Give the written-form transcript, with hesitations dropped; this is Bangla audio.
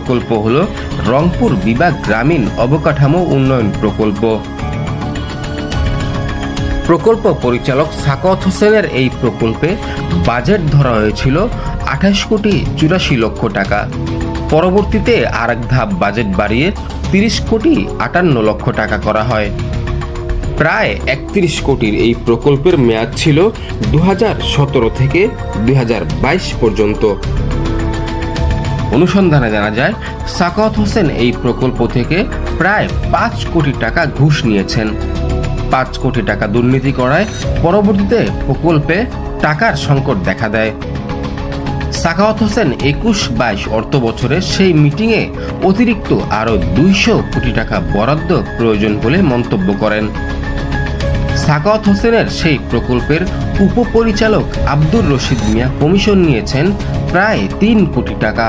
প্রকল্প হল রংপুর বিভাগ গ্রামীণ অবকাঠামো উন্নয়ন প্রকল্প। প্রকল্প পরিচালক সাখাওয়াত হোসেনের এই প্রকল্পে বাজেট ধরা হয়েছিল 28 কোটি 84 লক্ষ টাকা। পরবর্তীতে আরেক ধাপ বাজেট বাড়িয়ে 30 কোটি 58 লক্ষ টাকা করা হয়। প্রায় 31 কোটির এই প্রকল্পের মেয়াদ ছিল 2017 থেকে 2022 পর্যন্ত। অনুসন্ধানে জানা যায়, সাখাওয়াত হোসেন এই প্রকল্প থেকে প্রায় 5 কোটি টাকা ঘুষ নিয়েছেন। 5 কোটি টাকা দুর্নীতি করায় পরবর্তীতে প্রকল্পে টাকার সংকট দেখা দেয়। সাখাওয়াত হোসেন 21-22 অর্থ বছরে সেই মিটিংয়ে অতিরিক্ত আরও 200 কোটি টাকা বরাদ্দ প্রয়োজন বলে মন্তব্য করেন। সাখাওয়াত হোসেনের সেই প্রকল্পের উপপরিচালক আব্দুর রশিদ মিয়া কমিশন নিয়েছেন প্রায় 3 কোটি টাকা।